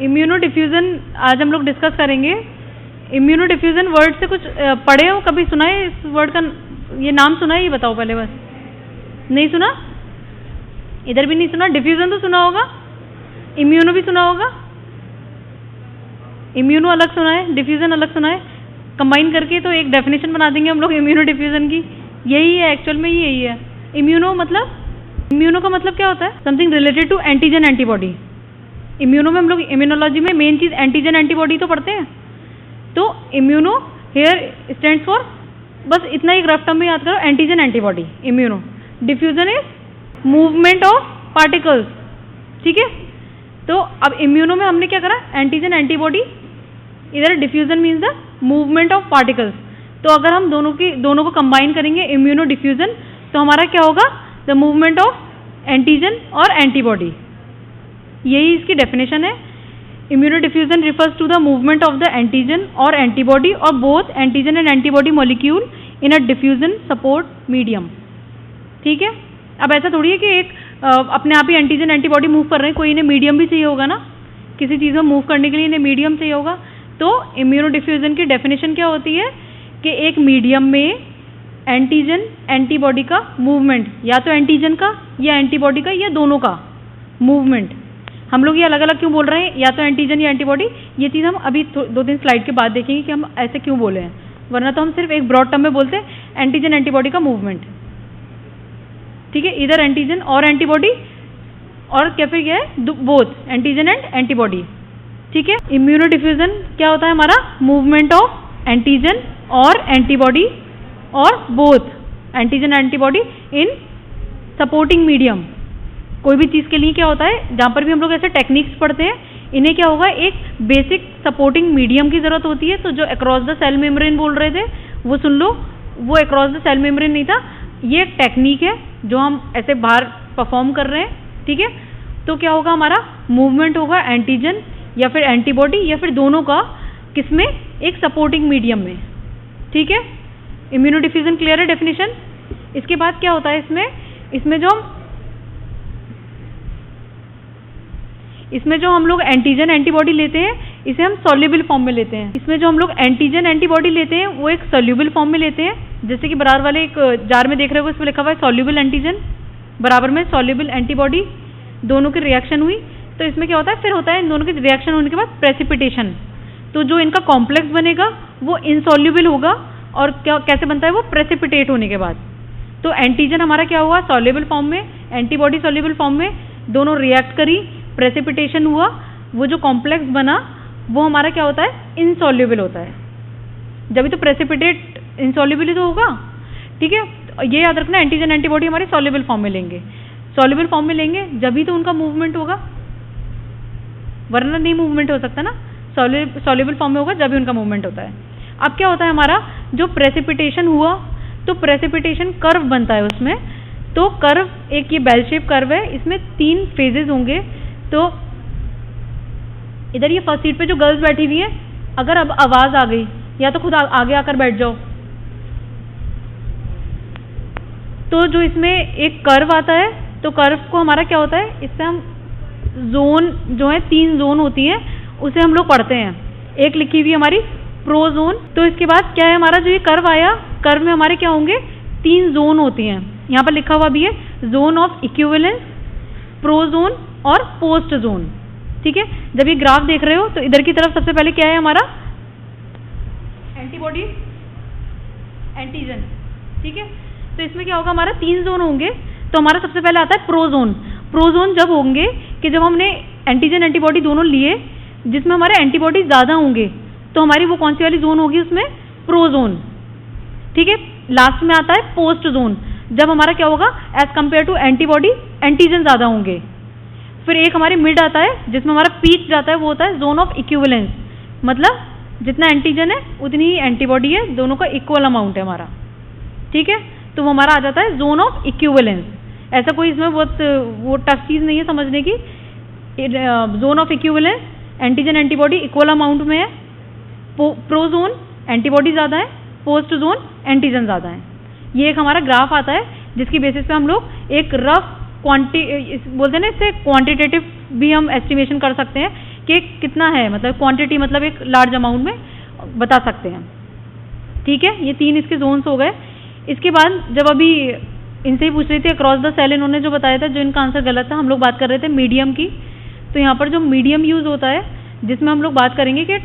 Immuno diffusion आज हम लोग डिस्कस करेंगे। इम्यूनो डिफ्यूज़न वर्ड से कुछ पढ़े हो, कभी सुना है इस वर्ड का, ये नाम सुना है, ये बताओ पहले बस। नहीं सुना? इधर भी नहीं सुना? डिफ्यूज़न तो सुना होगा, इम्यूनो भी सुना होगा। इम्यूनो अलग सुना है, डिफ्यूज़न अलग सुना है, कंबाइन करके तो एक डेफिनेशन बना देंगे हम लोग इम्यूनो डिफ्यूज़न की। यही है, एक्चुअल में यही है। इम्यूनो का मतलब क्या होता है? Something related to antigen antibody. Immuno में हम लोग इम्यूनोलॉजी में मेन चीज एंटीजन एंटीबॉडी तो पढ़ते हैं। तो इम्यूनो हेयर स्टैंड्स फॉर, बस इतना ही रफ टर्म में याद करो, antigen antibody. Immuno diffusion is movement of particles, ठीक है। तो अब इम्यूनो में हमने क्या करा, एंटीजन एंटीबॉडी, इधर diffusion means the movement of particles. तो अगर हम दोनों को कंबाइन करेंगे, इम्यूनो डिफ्यूजन, तो हमारा क्या होगा, द मूवमेंट ऑफ एंटीजन और एंटीबॉडी। यही इसकी डेफिनेशन है। Immuno diffusion refers to the movement of the antigen और एंटीबॉडी और both antigen and antibody molecule in a diffusion support medium, ठीक है। अब ऐसा थोड़ी है कि एक अपने आप ही एंटीजन एंटीबॉडी मूव कर रहे हैं, कोई इन्हें मीडियम भी चाहिए होगा ना, किसी चीज़ में मूव करने के लिए इन्हें मीडियम चाहिए होगा। तो इम्यूनो डिफ्यूजन की डेफिनेशन क्या होती है कि एक मीडियम में एंटीजन एंटीबॉडी का मूवमेंट, या तो एंटीजन का या एंटीबॉडी का या दोनों का मूवमेंट। हम लोग ये अलग अलग क्यों बोल रहे हैं, या तो एंटीजन या एंटीबॉडी, ये चीज़ हम अभी 2-3 स्लाइड के बाद देखेंगे कि हम ऐसे क्यों बोले हैं, वरना तो हम सिर्फ एक ब्रॉड टर्म में बोलते हैं एंटीजन एंटीबॉडी का मूवमेंट, ठीक है। इधर एंटीजन और एंटीबॉडी, और क्या फिर क्या है, बोथ एंटीजन एंड एंटीबॉडी, ठीक है। इम्यूनो डिफ्यूजन क्या होता है हमारा, मूवमेंट ऑफ एंटीजन और एंटीबॉडी और बोथ एंटीजन एंटीबॉडी इन सपोर्टिंग मीडियम। कोई भी चीज़ के लिए क्या होता है, जहाँ पर भी हम लोग ऐसे टेक्निक्स पढ़ते हैं, इन्हें क्या होगा, एक बेसिक सपोर्टिंग मीडियम की ज़रूरत होती है। तो जो अक्रॉस द सेल मेम्ब्रेन बोल रहे थे वो सुन लो, वो अक्रॉस द सेल मेम्ब्रेन नहीं था, ये एक टेक्निक है जो हम ऐसे बाहर परफॉर्म कर रहे हैं, ठीक है। तो क्या होगा, हमारा मूवमेंट होगा एंटीजन या फिर एंटीबॉडी या फिर दोनों का, किसमें, एक सपोर्टिंग मीडियम में, ठीक है। इम्यूनो डिफ्यूजन क्लियर है डेफिनेशन। इसके बाद क्या होता है इसमें जो हम लोग एंटीजन एंटीबॉडी लेते हैं, इसे हम सॉल्युबल फॉर्म में लेते हैं। इसमें जो हम लोग एंटीजन एंटीबॉडी लेते हैं वो एक सॉल्युबल फॉर्म में लेते हैं, जैसे कि बराबर वाले एक जार में देख रहे हो, इसमें लिखा हुआ है सॉल्युबल एंटीजन, बराबर में सॉल्युबल एंटीबॉडी, दोनों की रिएक्शन हुई। तो इसमें क्या होता है, फिर होता है इन दोनों की रिएक्शन होने के बाद प्रेसिपिटेशन। तो जो इनका कॉम्प्लेक्स बनेगा वो इनसॉल्युबल होगा, और क्या कैसे बनता है वो, प्रेसिपिटेट होने के बाद। तो एंटीजन हमारा क्या हुआ, सॉल्युबल फॉर्म में, एंटीबॉडी सॉल्युबल फॉर्म में, दोनों रिएक्ट करी, प्रेसिपिटेशन हुआ, वो जो कॉम्प्लेक्स बना वो हमारा क्या होता है, इनसॉल्युबल होता है। जब भी तो प्रेसिपिटेट इनसॉल्युबल ही तो होगा, ठीक है। ये याद रखना, एंटीजन एंटीबॉडी हमारे सॉल्युबल फॉर्म में लेंगे, सॉल्युबल फॉर्म में लेंगे जब भी तो उनका मूवमेंट होगा, वरना नहीं मूवमेंट हो सकता ना। सॉल्युबल फॉर्म में होगा जब भी उनका मूवमेंट होता है। अब क्या होता है हमारा, जो प्रेसिपिटेशन हुआ तो प्रेसिपिटेशन कर्व बनता है उसमें। तो कर्व, एक ये बेल शेप कर्व है, इसमें 3 फेजेस होंगे। तो इधर ये फर्स्ट सीट पे जो गर्ल्स बैठी हुई हैं, अगर अब आवाज आ गई, या तो खुद आगे आकर बैठ जाओ। तो जो इसमें एक कर्व आता है, तो कर्व को हमारा क्या होता है, इससे हम जोन जो है, 3 जोन होती हैं, उसे हम लोग पढ़ते हैं। एक लिखी हुई हमारी प्रो जोन। तो इसके बाद क्या है हमारा, जो ये कर्व आया, कर्व में हमारे क्या होंगे, 3 जोन होती हैं। यहाँ पर लिखा हुआ भी है, zone of equivalence, pro zone और पोस्ट जोन, ठीक है। जब ये ग्राफ देख रहे हो तो इधर की तरफ सबसे पहले क्या है हमारा, एंटीबॉडी एंटीजन, ठीक है। तो इसमें क्या होगा, हमारा 3 जोन होंगे। तो हमारा सबसे पहले आता है प्रोजोन। प्रोजोन जब होंगे कि जब हमने एंटीजन एंटीबॉडी दोनों लिए, जिसमें हमारे एंटीबॉडी ज़्यादा होंगे, तो हमारी वो कौन सी वाली जोन होगी, उसमें प्रोजोन, ठीक है। लास्ट में आता है पोस्ट जोन, जब हमारा क्या होगा, as compare to antibody antigen ज़्यादा होंगे। फिर एक हमारे मिड आता है, जिसमें हमारा पीक जाता है, वो होता है जोन ऑफ इक्विवेलेंस, मतलब जितना एंटीजन है उतनी ही एंटीबॉडी है, दोनों का इक्वल अमाउंट है हमारा, ठीक है। तो वो हमारा आ जाता है जोन ऑफ इक्विवेलेंस। ऐसा कोई इसमें बहुत वो टफ चीज़ नहीं है समझने की। Zone of equivalence, antigen antibody equal amount में है, प्रोजोन एंटीबॉडी ज़्यादा है, पोस्ट जोन एंटीजन ज़्यादा है। ये एक हमारा ग्राफ आता है, जिसकी बेसिस पे हम लोग एक रफ बोलते हैं ना, इससे क्वांटिटेटिव भी हम एस्टिमेशन कर सकते हैं कि कितना है, मतलब क्वांटिटी, मतलब एक लार्ज अमाउंट में बता सकते हैं। ठीक है, ये 3 इसके जोन्स हो गए। इसके बाद जब अभी इनसे ही पूछ रही थी अक्रॉस द सेल, इन्होंने जो बताया था, जो इनका आंसर गलत था, हम लोग बात कर रहे थे मीडियम की। तो यहाँ पर जो मीडियम यूज होता है, जिसमें हम लोग बात करेंगे कि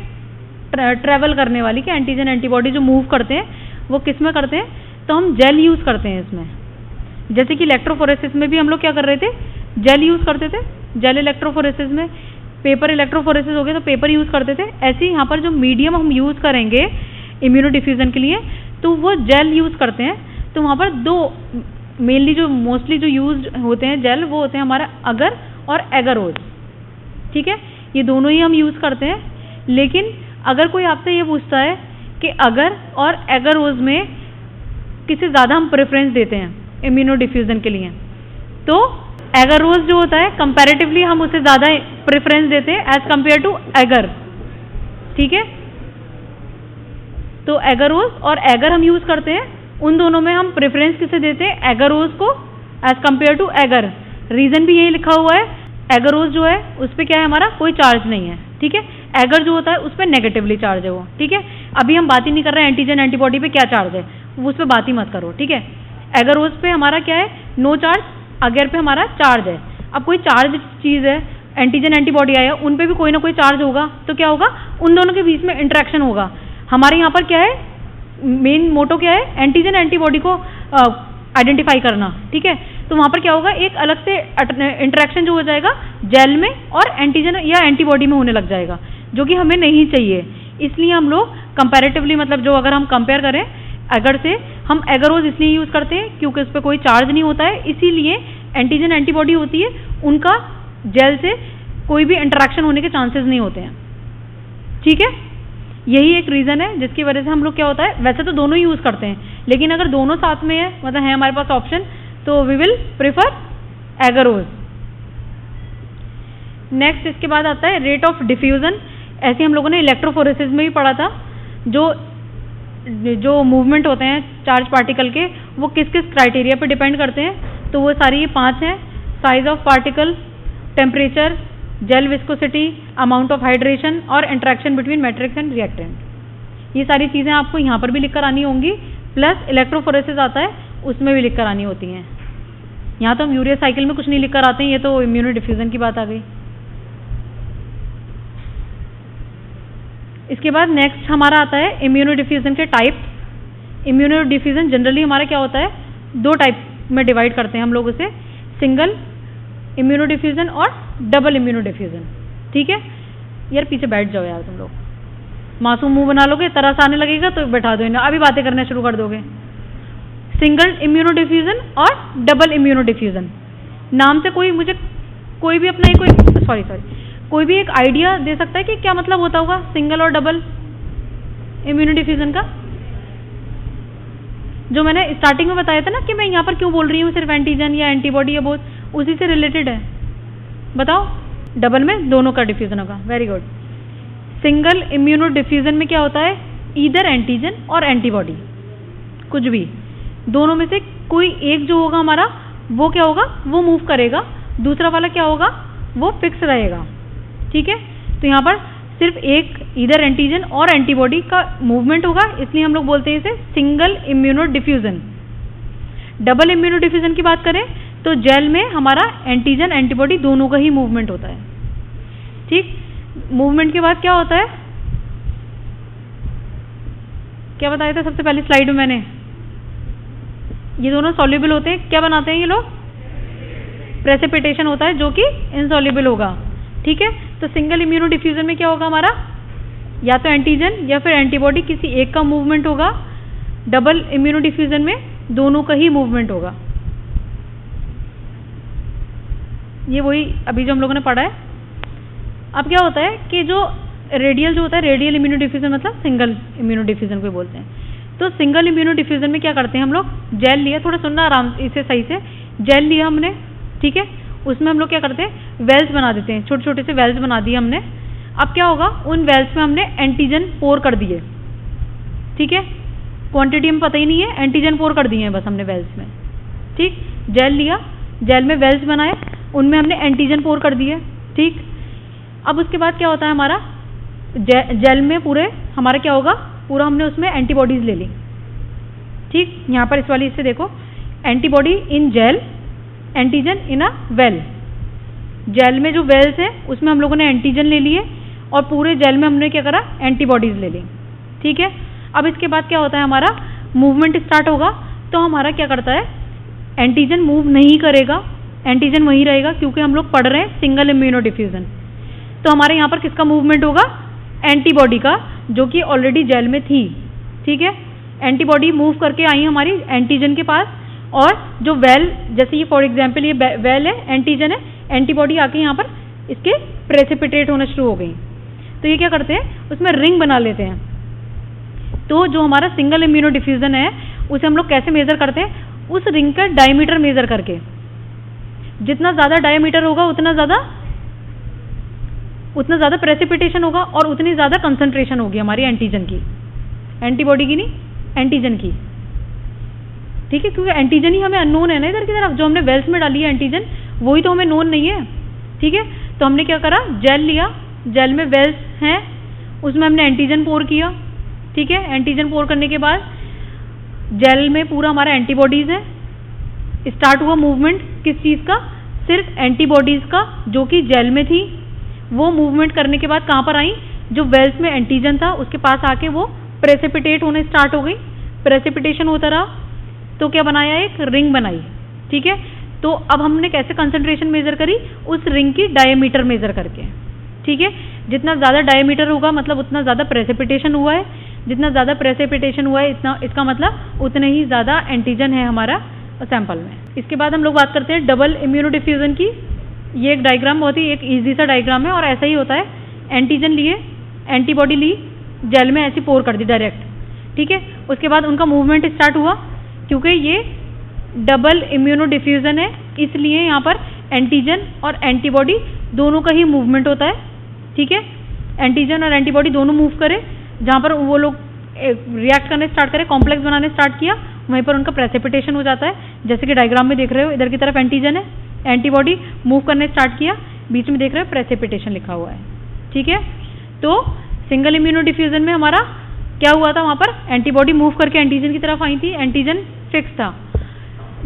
ट्रैवल करने वाली, कि एंटीजन एंटीबॉडी जो मूव करते हैं वो किस में करते हैं, तो हम जेल यूज करते हैं इसमें। जैसे कि इलेक्ट्रोफोरेसिस में भी हम लोग क्या कर रहे थे, जेल यूज करते थे, जेल इलेक्ट्रोफोरेसिस में। पेपर इलेक्ट्रोफोरेसिस हो गया तो पेपर यूज करते थे। ऐसे ही यहाँ पर जो मीडियम हम यूज करेंगे इम्यूनो डिफ्यूजन के लिए, तो वो जेल यूज करते हैं। तो वहाँ पर 2 मेनली जो मोस्टली जो यूज होते हैं जेल, वो होते हैं हमारा अगर और एगरोज। ठीक है, ये दोनों ही हम यूज करते हैं। लेकिन अगर कोई आपसे ये पूछता है कि अगर और एगरोज में किसे ज़्यादा हम प्रेफरेंस देते हैं इम्यूनो डिफ्यूजन के लिए, तो एगरोज जो होता है कंपैरेटिवली हम उसे ज़्यादा प्रेफरेंस देते हैं एज कंपेयर टू एगर। ठीक है, तो एगरोज और एगर हम यूज करते हैं, उन दोनों में हम प्रेफरेंस किसे देते हैं, एगरोज को as compare to agar. Reason भी यही लिखा हुआ है, एगरोज जो है उस पर क्या है, हमारा कोई चार्ज नहीं है। ठीक है, एगर जो होता है उस पर नेगेटिवली चार्ज है वो। ठीक है, अभी हम बात ही नहीं कर रहे हैं एंटीजन एंटीबॉडी पे क्या चार्ज है, उस पर बात ही मत करो। ठीक है, एगरोज पे हमारा क्या है, नो चार्ज, अगर पे हमारा चार्ज है। अब कोई चार्ज चीज़ है, एंटीजन एंटीबॉडी आया, उन पे भी कोई ना कोई चार्ज होगा, तो क्या होगा, उन दोनों के बीच में इंटरेक्शन होगा। हमारे यहाँ पर क्या है, मेन मोटो क्या है, एंटीजन एंटीबॉडी को आइडेंटिफाई करना। ठीक है, तो वहाँ पर क्या होगा, एक अलग से इंटरेक्शन जो हो जाएगा जेल में और एंटीजन या एंटीबॉडी में होने लग जाएगा, जो कि हमें नहीं चाहिए। इसलिए हम लोग कंपैरेटिवली, मतलब जो अगर हम कंपेयर करें एगर से, हम एगरोज इसलिए यूज करते हैं क्योंकि उस पर कोई चार्ज नहीं होता है, इसीलिए एंटीजन एंटीबॉडी होती है, उनका जेल से कोई भी इंटरेक्शन होने के चांसेस नहीं होते हैं। ठीक है, यही एक रीजन है जिसकी वजह से हम लोग क्या होता है, वैसे तो दोनों ही यूज करते हैं, लेकिन अगर दोनों साथ में है, मतलब है हमारे पास ऑप्शन, तो we will prefer agarose. Next इसके बाद आता है रेट ऑफ डिफ्यूजन। ऐसे हम लोगों ने इलेक्ट्रोफोरेसिस में भी पढ़ा था, जो मूवमेंट होते हैं चार्ज पार्टिकल के, वो किस किस क्राइटेरिया पे डिपेंड करते हैं, तो वो सारी ये 5 हैं। Size of particle, temperature, gel viscosity, amount of hydration और interaction between matrix and reactant. ये सारी चीज़ें आपको यहाँ पर भी लिख कर आनी होंगी, प्लस इलेक्ट्रोफोरेसिस आता है उसमें भी लिख कर आनी होती हैं। यहाँ तो हम यूरिया साइकिल में कुछ नहीं लिख कर आते हैं, ये तो इम्यूनो डिफ्यूजन की बात आ गई। इसके बाद नेक्स्ट हमारा आता है इम्यूनो डिफ्यूजन के टाइप। इम्यूनो डिफ्यूजन जनरली हमारा क्या होता है, 2 टाइप में डिवाइड करते हैं हम लोग उसे, सिंगल इम्यूनो डिफ्यूजन और डबल इम्यूनो डिफ्यूजन। ठीक है, यार पीछे बैठ जाओ यार तुम लोग, मासूम मुंह बना लोगे, तरस आने लगेगा तो बैठा दो इन्हें, अभी बातें करना शुरू कर दोगे। सिंगल इम्यूनो डिफ्यूजन और डबल इम्यूनो डिफ्यूजन, नाम से कोई भी अपना कोई भी एक आइडिया दे सकता है कि क्या मतलब होता होगा सिंगल और डबल इम्यूनो डिफ्यूजन का। जो मैंने स्टार्टिंग में बताया था ना कि मैं यहाँ पर क्यों बोल रही हूँ सिर्फ एंटीजन या एंटीबॉडी या बोथ, उसी से रिलेटेड है। बताओ, डबल में दोनों का डिफ्यूजन होगा। Very good. Single immuno diffusion में क्या होता है, ईदर एंटीजन और एंटीबॉडी, कुछ भी दोनों में से कोई एक जो होगा हमारा, वो क्या होगा, वो मूव करेगा, दूसरा वाला क्या होगा, वो फिक्स रहेगा। ठीक है, तो यहाँ पर सिर्फ एक ईदर एंटीजन और एंटीबॉडी का मूवमेंट होगा, इसलिए हम लोग बोलते हैं इसे single immuno diffusion. Double immuno diffusion की बात करें तो जेल में हमारा एंटीजन एंटीबॉडी दोनों का ही मूवमेंट होता है। ठीक, मूवमेंट के बाद क्या होता है, क्या बताया था सबसे पहली स्लाइड में मैंने, ये दोनों सॉल्युबल होते हैं, क्या बनाते हैं ये लोग, प्रेसिपिटेशन होता है जो कि इनसॉल्युबल होगा। ठीक है, तो सिंगल इम्यूनो डिफ्यूजन में क्या होगा हमारा, या तो एंटीजन या फिर एंटीबॉडी किसी एक का मूवमेंट होगा। डबल इम्यूनो डिफ्यूजन में दोनों का ही मूवमेंट होगा। ये वही अभी जो हम लोगों ने पढ़ा है। अब क्या होता है कि जो रेडियल जो होता है, रेडियल इम्यूनो डिफ्यूजन मतलब सिंगल इम्यूनो डिफ्यूजन को बोलते हैं। तो सिंगल इम्यूनो डिफ्यूजन में क्या करते हैं हम लोग, जेल लिया, थोड़ा सुनना आराम इसे सही से, जेल लिया हमने, ठीक है, उसमें हम लोग क्या करते हैं, वेल्स बना देते हैं, छोटे छोटे से वेल्स बना दिए हमने। अब क्या होगा, उन वेल्स में हमने एंटीजन पोर कर दिए। ठीक है, क्वांटिटी हमें पता ही नहीं है, एंटीजन पोर कर दिए हैं बस हमने वेल्स में। ठीक, जेल लिया, जेल में वेल्स बनाए, उनमें हमने एंटीजन पोर कर दिए। ठीक, अब उसके बाद क्या होता है हमारा जेल में पूरे हमारा क्या होगा, पूरा हमने उसमें एंटीबॉडीज ले ली। ठीक, यहाँ पर इस वाली इससे देखो, antibody in gel, antigen in a well. Gel में जो वेल्स है उसमें हम लोगों ने एंटीजन ले लिए और पूरे जेल में हमने क्या करा, एंटीबॉडीज ले ली। ठीक है, अब इसके बाद क्या होता है हमारा मूवमेंट स्टार्ट होगा, तो हमारा क्या करता है, एंटीजन मूव नहीं करेगा, एंटीजन वहीं रहेगा, क्योंकि हम लोग पढ़ रहे हैं सिंगल इम्यूनो डिफ्यूजन। तो हमारे यहाँ पर किसका मूवमेंट होगा, एंटीबॉडी का, जो कि ऑलरेडी जेल में थी। ठीक है, एंटीबॉडी मूव करके आई हमारी एंटीजन के पास, और जो वेल, जैसे ये फॉर एग्जांपल ये वेल है, एंटीजन है, एंटीबॉडी आके यहाँ पर इसके प्रेसिपिटेट होना शुरू हो गई। तो ये क्या करते हैं, उसमें रिंग बना लेते हैं। तो जो हमारा सिंगल इम्यूनो डिफ्यूजन है उसे हम लोग कैसे मेजर करते हैं, उस रिंग का डायमीटर मेजर करके। जितना ज्यादा डायमीटर होगा उतना ज्यादा प्रेसिपिटेशन होगा और उतनी ज्यादा कंसंट्रेशन होगी हमारी एंटीजन की, एंटीबॉडी की नहीं, एंटीजन की। ठीक है, क्योंकि एंटीजन ही हमें अननोन है ना इधर की तरफ, जो हमने वेल्स में डाली है एंटीजन वही तो हमें नोन नहीं है। ठीक है, तो हमने क्या करा, जेल लिया, जेल में वेल्स हैं, उसमें हमने एंटीजन पोर किया। ठीक है, एंटीजन पोर करने के बाद जेल में पूरा हमारा एंटीबॉडीज है। स्टार्ट हुआ मूवमेंट किस चीज़ का, सिर्फ एंटीबॉडीज का, जो कि जेल में थी। वो मूवमेंट करने के बाद कहाँ पर आई, जो वेल्स में एंटीजन था उसके पास आके वो प्रेसिपिटेट होने स्टार्ट हो गई। प्रेसिपिटेशन होता रहा तो क्या बनाया, एक रिंग बनाई। ठीक है, तो अब हमने कैसे कंसंट्रेशन मेजर करी, उस रिंग की डायमीटर मेजर करके। ठीक है, जितना ज़्यादा डायमीटर होगा मतलब उतना ज़्यादा प्रेसिपिटेशन हुआ है, जितना ज़्यादा प्रेसिपिटेशन हुआ है इतना, इसका मतलब उतने ही ज़्यादा एंटीजन है हमारा सैंपल में। इसके बाद हम लोग बात करते हैं डबल इम्यूनो डिफ्यूजन की। ये एक डायग्राम बहुत ही एक ईजी सा डायग्राम है और ऐसा ही होता है। एंटीजन लिए, एंटीबॉडी ली, जेल में ऐसी पोर कर दी डायरेक्ट। ठीक है, उसके बाद उनका मूवमेंट स्टार्ट हुआ, क्योंकि ये डबल इम्यूनो डिफ्यूजन है इसलिए यहाँ पर एंटीजन और एंटीबॉडी दोनों का ही मूवमेंट होता है। ठीक है, एंटीजन और एंटीबॉडी दोनों मूव करे, जहाँ पर वो लोग रिएक्ट करने स्टार्ट करें, कॉम्प्लेक्स बनाने स्टार्ट किया, वहीं पर उनका प्रेसिपिटेशन हो जाता है। जैसे कि डायग्राम में देख रहे हो, इधर की तरफ एंटीजन है, एंटीबॉडी मूव करने स्टार्ट किया, बीच में देख रहे हो प्रेसिपिटेशन लिखा हुआ है। ठीक है, तो सिंगल इम्यूनो डिफ्यूजन में हमारा क्या हुआ था, वहाँ पर एंटीबॉडी मूव करके एंटीजन की तरफ आई थी, एंटीजन फिक्स था।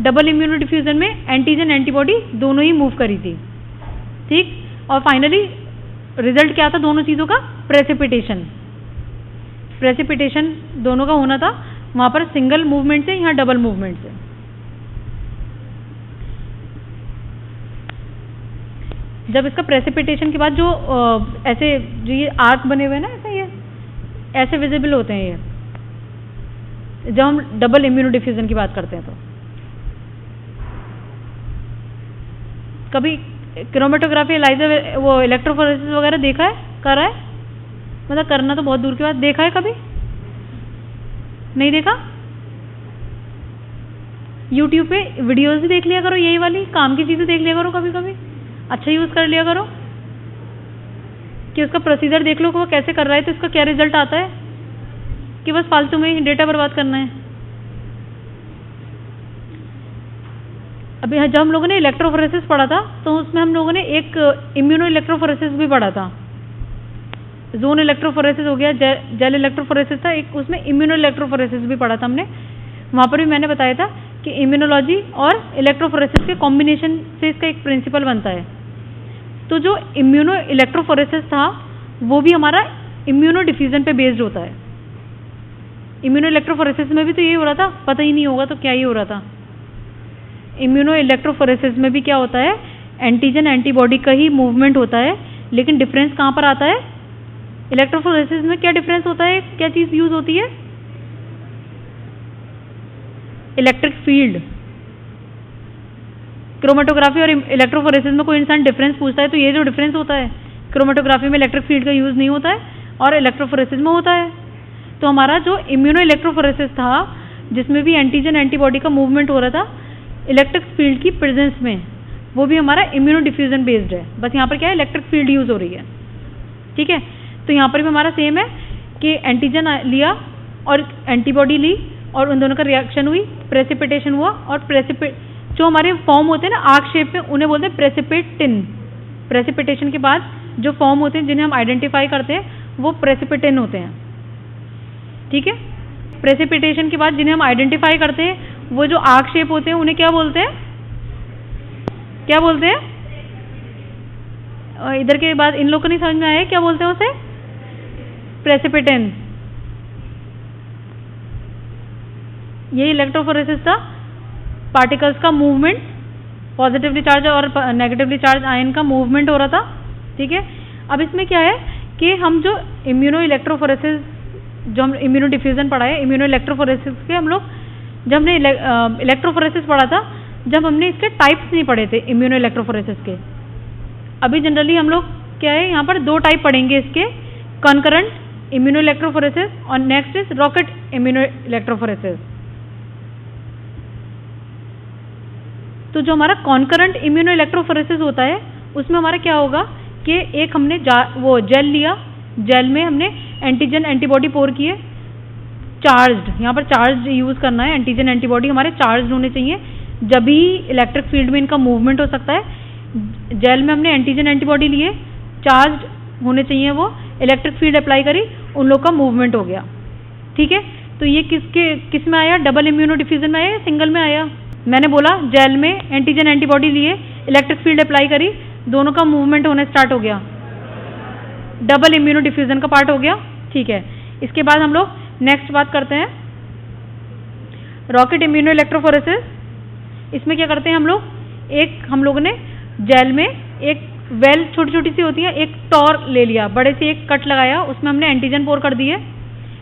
डबल इम्यूनो डिफ्यूजन में एंटीजन एंटीबॉडी दोनों ही मूव करी थी। ठीक, और फाइनली रिजल्ट क्या था दोनों चीज़ों का, प्रेसिपिटेशन। प्रेसिपिटेशन दोनों का होना था, वहाँ पर सिंगल मूवमेंट से, यहाँ डबल मूवमेंट से। जब इसका प्रेसिपिटेशन के बाद जो ऐसे जो ये आर्क बने हुए हैं ना, ऐसे ये ऐसे विजिबल होते हैं ये, जब हम डबल इम्यूनो डिफ्यूजन की बात करते हैं। तो कभी क्रोमेटोग्राफी, एलाइजर, वो इलेक्ट्रोफोरेसिस वगैरह देखा है, करा है, मतलब करना तो बहुत दूर की बात, देखा है कभी, नहीं देखा? यूट्यूब पे वीडियोस भी देख लिया करो, यही वाली काम की चीज़ें देख लिया करो, कभी कभी अच्छा यूज़ कर लिया करो, कि उसका प्रोसीजर देख लो कि वो कैसे कर रहा है, तो इसका क्या रिजल्ट आता है, कि बस फालतू में डेटा बर्बाद करना है। अभी जब हम लोगों ने इलेक्ट्रोफोरेसिस पढ़ा था तो उसमें हम लोगों ने एक इम्यूनो इलेक्ट्रोफोरेसिस भी पढ़ा था। जोन इलेक्ट्रोफोरेसिस हो गया, जेल इलेक्ट्रोफोरेसिस था, एक उसमें इम्यूनो इलेक्ट्रोफोरेसिस भी पढ़ा था हमने। वहाँ पर भी मैंने बताया था कि इम्यूनोलॉजी और इलेक्ट्रोफोरेसिस के कॉम्बिनेशन से इसका एक प्रिंसिपल बनता है। तो जो इम्यूनो इलेक्ट्रोफोरेसिस था वो भी हमारा इम्यूनो डिफ्यूजन पे बेस्ड होता है। इम्यूनो इलेक्ट्रोफोरेसिस में भी तो यही हो रहा था, पता ही नहीं होगा तो क्या ही हो रहा था। इम्यूनो इलेक्ट्रोफोरेसिस में भी क्या होता है, एंटीजन एंटीबॉडी का ही मूवमेंट होता है, लेकिन डिफरेंस कहाँ पर आता है, इलेक्ट्रोफोरेसिस में क्या डिफरेंस होता है, क्या चीज़ यूज होती है, इलेक्ट्रिक फील्ड। क्रोमेटोग्राफी और इलेक्ट्रोफोरेसिस में कोई इंसान डिफरेंस पूछता है तो ये जो डिफरेंस होता है, क्रोमेटोग्राफी में इलेक्ट्रिक फील्ड का यूज़ नहीं होता है और इलेक्ट्रोफोरेसिस में होता है। तो हमारा जो इम्यूनो इलेक्ट्रोफोरेसिस था जिसमें भी एंटीजन एंटीबॉडी का मूवमेंट हो रहा था इलेक्ट्रिक फील्ड की प्रेजेंस में, वो भी हमारा इम्यूनो डिफ्यूजन बेस्ड है। बस यहाँ पर क्या है, इलेक्ट्रिक फील्ड यूज़ हो रही है। ठीक है, तो यहाँ पर भी हमारा सेम है कि एंटीजन लिया और एंटीबॉडी ली और उन दोनों का रिएक्शन हुई, प्रेसिपिटेशन हुआ, और जो हमारे फॉर्म होते हैं ना आर्क शेप में, उन्हें बोलते हैं प्रेसिपिटिन। प्रेसिपिटेशन के बाद जो फॉर्म होते हैं जिन्हें हम आइडेंटिफाई करते हैं वो प्रेसिपिटेन होते हैं। ठीक है, प्रेसिपिटेशन के बाद जिन्हें हम आइडेंटिफाई करते हैं वो जो आर्क शेप होते हैं उन्हें क्या बोलते हैं, क्या बोलते हैं? इधर के बाद इन लोग को नहीं समझ में आया क्या बोलते हैं उसे? प्रेसिपिटेन। ये इलेक्ट्रोफोरेसिस था, पार्टिकल्स का मूवमेंट, पॉजिटिवली चार्ज और नेगेटिवली चार्ज आयन का मूवमेंट हो रहा था। ठीक है, अब इसमें क्या है कि हम जो इम्यूनो इलेक्ट्रोफोरेसिस, जो हम इम्यूनो डिफ्यूजन पढ़ा है, इम्यूनो इलेक्ट्रोफोरेसिस के हम लोग जब हमने इलेक्ट्रोफोरेसिस पढ़ा था, जब हमने इसके टाइप्स नहीं पढ़े थे इम्यूनो इलेक्ट्रोफोरेसिस के। अभी जनरली हम लोग क्या है यहाँ पर दो टाइप पढ़ेंगे इसके, कॉन्करेंट इम्यूनो इलेक्ट्रोफोरेसिस और next is rocket immuno electrophoresis. तो जो हमारा कॉन्करेंट इम्यूनो इलेक्ट्रोफोरेसिस होता है उसमें हमारा क्या होगा कि एक हमने वो जेल लिया, जेल में हमने एंटीजन एंटीबॉडी पोर किए, चार्ज्ड, यहाँ पर चार्ज यूज करना है, एंटीजन एंटीबॉडी हमारे चार्ज होने चाहिए, जब भी इलेक्ट्रिक फील्ड में इनका मूवमेंट हो सकता है। जेल में हमने एंटीजन एंटीबॉडी लिए, चार्ज होने चाहिए, वो इलेक्ट्रिक फील्ड अप्लाई करी, उन लोग का मूवमेंट हो गया। ठीक है, तो ये किस में आया? डबल इम्यूनो डिफ्यूजन में आया या सिंगल में आया? मैंने बोला जेल में एंटीजन एंटीबॉडी लिए, इलेक्ट्रिक फील्ड अप्लाई करी, दोनों का मूवमेंट होने स्टार्ट हो गया, डबल इम्यूनो डिफ्यूजन का पार्ट हो गया। ठीक है, इसके बाद हम लोग नेक्स्ट बात करते हैं रॉकेट इम्यूनो इलेक्ट्रोफोरेसिस। इसमें क्या करते हैं हम लोग, हम लोगों ने जेल में एक वेल छोटी छोटी सी होती है, एक टॉर ले लिया, बड़े से एक कट लगाया, उसमें हमने एंटीजन पोर कर दिए,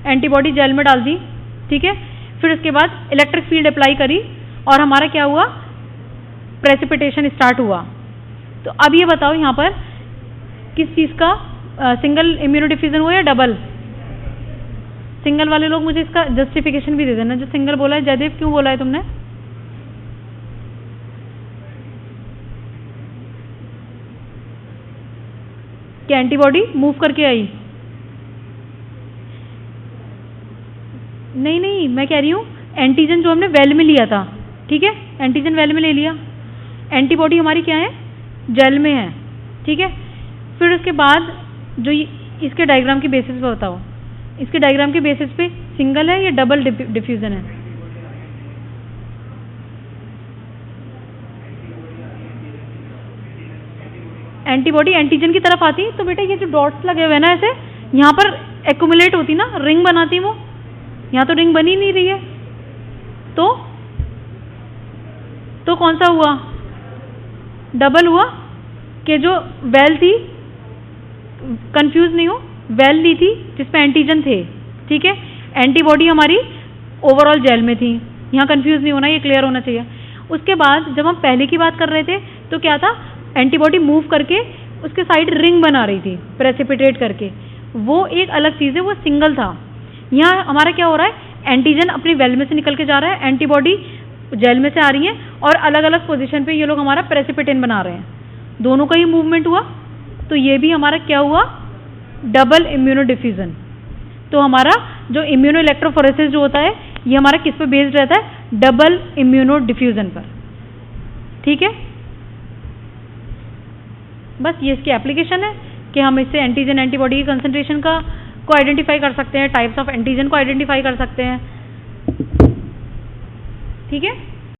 एंटीबॉडी जेल में डाल दी। ठीक है, फिर उसके बाद इलेक्ट्रिक फील्ड अप्लाई करी और हमारा क्या हुआ? प्रेसिपिटेशन स्टार्ट हुआ। तो अब ये बताओ यहाँ पर किस चीज़ का सिंगल इम्यूनो डिफ्यूजन हुआ या डबल? सिंगल वाले लोग मुझे इसका जस्टिफिकेशन भी दे देना, जो सिंगल बोला है। जयदेव क्यों बोला है तुमने? क्या एंटीबॉडी मूव करके आई? नहीं, मैं कह रही हूँ एंटीजन जो हमने वेल में लिया था, ठीक है, एंटीजन वेल में ले लिया, एंटीबॉडी हमारी क्या है? जेल में है। ठीक है, फिर उसके बाद जो इसके डायग्राम के बेसिस पे बताओ, इसके डायग्राम के बेसिस पे सिंगल है या डबल डिफ्यूजन है? एंटीबॉडी एंटीजन की तरफ आती तो बेटा ये जो डॉट्स लगे हुए हैं ना, ऐसे यहाँ पर एक्यूमुलेट होती ना, रिंग बनाती, वो यहाँ तो रिंग बनी नहीं रही है, तो कौन सा हुआ? डबल हुआ कि जो वेल थी, कंफ्यूज नहीं हो, वेल ली थी जिसपे एंटीजन थे। ठीक है, एंटीबॉडी हमारी ओवरऑल जेल में थी, यहाँ कंफ्यूज नहीं होना, ये क्लियर होना चाहिए। उसके बाद जब हम पहले की बात कर रहे थे तो क्या था? एंटीबॉडी मूव करके उसके साइड रिंग बना रही थी, प्रेसिपिटेट करके, वो एक अलग चीज़ है, वो सिंगल था। यहाँ हमारा क्या हो रहा है? एंटीजन अपनी वेल में से निकल के जा रहा है, एंटीबॉडी जेल में से आ रही है और अलग अलग पोजीशन पे ये लोग हमारा प्रेसिपिटेन बना रहे हैं, दोनों का ही मूवमेंट हुआ। तो ये भी हमारा क्या हुआ? Double immuno diffusion. तो हमारा जो इम्यूनो इलेक्ट्रोफोरेसिस जो होता है ये हमारा किस पे बेस्ड रहता है? डबल इम्यूनो डिफ्यूजन पर। ठीक है, बस ये इसकी एप्लीकेशन है कि हम इससे एंटीजन एंटीबॉडी की कंसंट्रेशन को आइडेंटिफाई कर सकते हैं, टाइप्स ऑफ एंटीजन को आइडेंटिफाई कर सकते हैं। ठीक है।